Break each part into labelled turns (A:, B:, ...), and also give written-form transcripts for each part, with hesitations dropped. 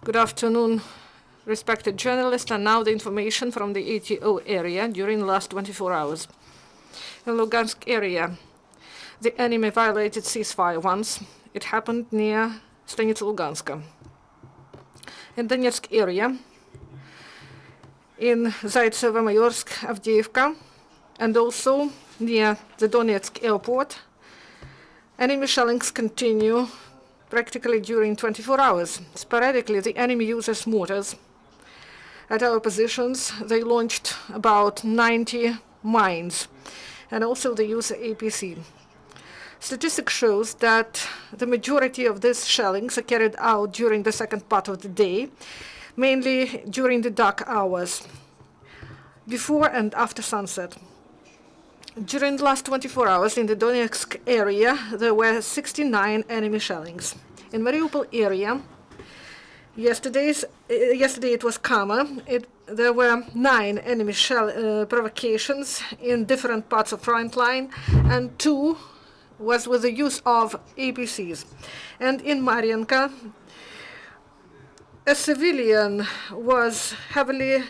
A: Good afternoon, respected journalists, and now the information from the ATO area during the last 24 hours. In Lugansk area, the enemy violated ceasefire once. It happened near Stanitsa Luganska. In Donetsk area, in Zaitsevo, Mayorsk, Avdiivka, and also near the Donetsk airport, enemy shellings continue practically during 24 hours. Sporadically, the enemy uses mortars. At our positions, they launched about 90 mines, and also they use APC. Statistics shows that the majority of these shellings are carried out during the second part of the day, mainly during the dark hours, before and after sunset. During the last 24 hours in the Donetsk area, there were 69 enemy shellings. In Mariupol area, yesterday it was calmer. There were 9 enemy shell provocations in different parts of front line, and 2 was with the use of APCs. And in Mariinka, a civilian was heavily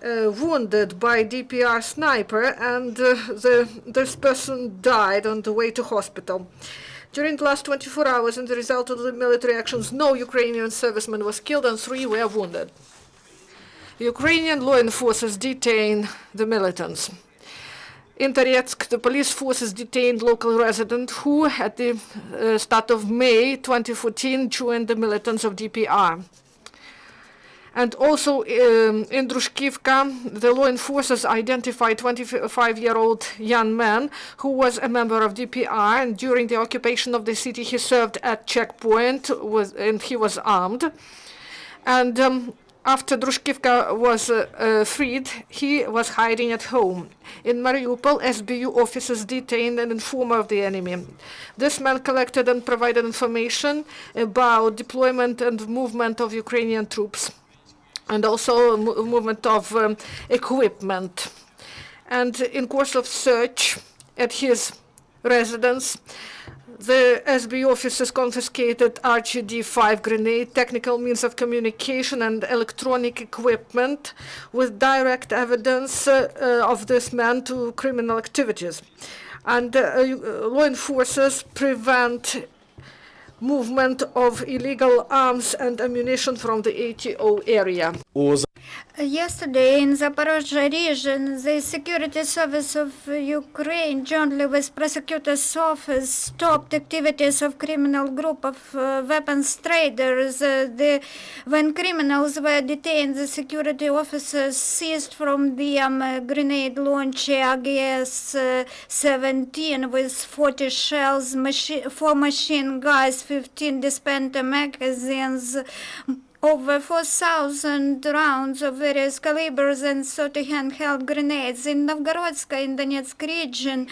A: wounded by DPR sniper, and this person died on the way to hospital. During the last 24 hours, as a result of the military actions, no Ukrainian serviceman was killed and 3 were wounded. Ukrainian law enforcers detained the militants. In Toretsk, the police forces detained local resident who, at the start of May 2014, joined the militants of DPR. And also in Drushkivka, the law enforcers identified 25-year-old young man who was a member of DPR, and during the occupation of the city he served at checkpoint and he was armed. And after Drushkivka was freed, he was hiding at home. In Mariupol, SBU officers detained an informer of the enemy. This man collected and provided information about deployment and movement of Ukrainian troops, and also movement of equipment. And in course of search at his residence, the SB officers confiscated RGD-5 grenade, technical means of communication, and electronic equipment with direct evidence of this man to criminal activities. And law enforcers prevent movement of illegal arms and ammunition from the ATO area.
B: Yesterday in Zaporozhye region, the Security Service of Ukraine, jointly with Prosecutor's Office, stopped activities of criminal group of weapons traders. When criminals were detained, the security officers seized from them grenade launcher AGS-17 with 40 shells, 4 machine guns, 15 dispenser magazines, over 4,000 rounds of various calibers, and 30 handheld grenades. In Novgorodska, in Donetsk region,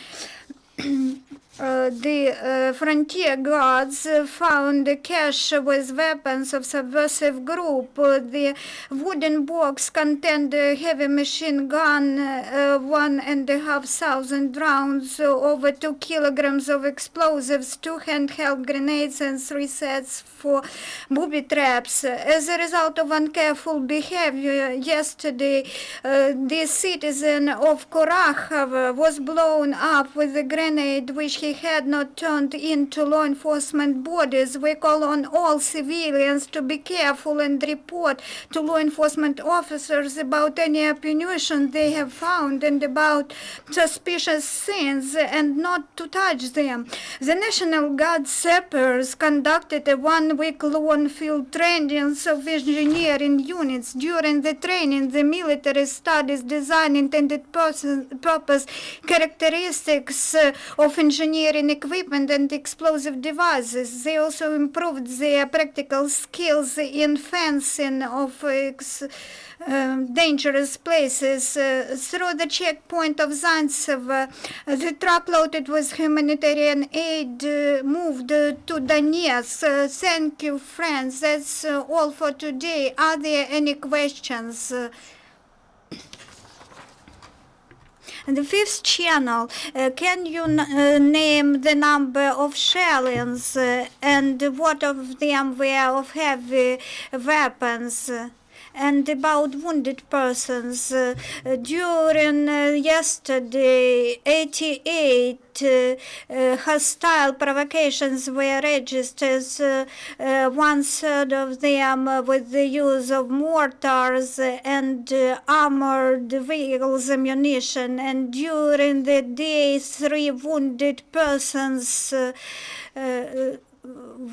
B: the frontier guards found a cache with weapons of subversive group. The wooden box contained a heavy machine gun, 1,500 rounds, over 2 kilograms of explosives, 2 handheld grenades, and 3 sets for booby traps. As a result of uncareful behavior yesterday, the citizen of Korakhov was blown up with a grenade which he had not turned into law enforcement bodies. We call on all civilians to be careful and report to law enforcement officers about any ammunition they have found and about suspicious things, and not to touch them. The National Guard sappers conducted a one-week-long field training of engineering units. During the training, the military studies design, intended purpose, characteristics of engineering equipment and explosive devices. They also improved their practical skills in fencing of dangerous places. Through the checkpoint of Zaitsevo, the truck loaded with humanitarian aid moved to Donetsk. Thank you, friends. That's all for today. Are there any questions? And the fifth channel, can you name the number of shellings and what of them were of heavy weapons? And about wounded persons, during yesterday, 88 hostile provocations were registered, one-third of them with the use of mortars and armored vehicles ammunition, and during the day 3 wounded persons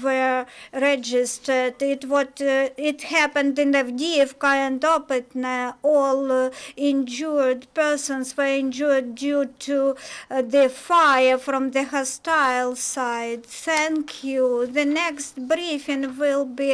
B: were registered. It happened in Avdiivka and Opitne. All injured persons were injured due to the fire from the hostile side. Thank you. The next briefing will be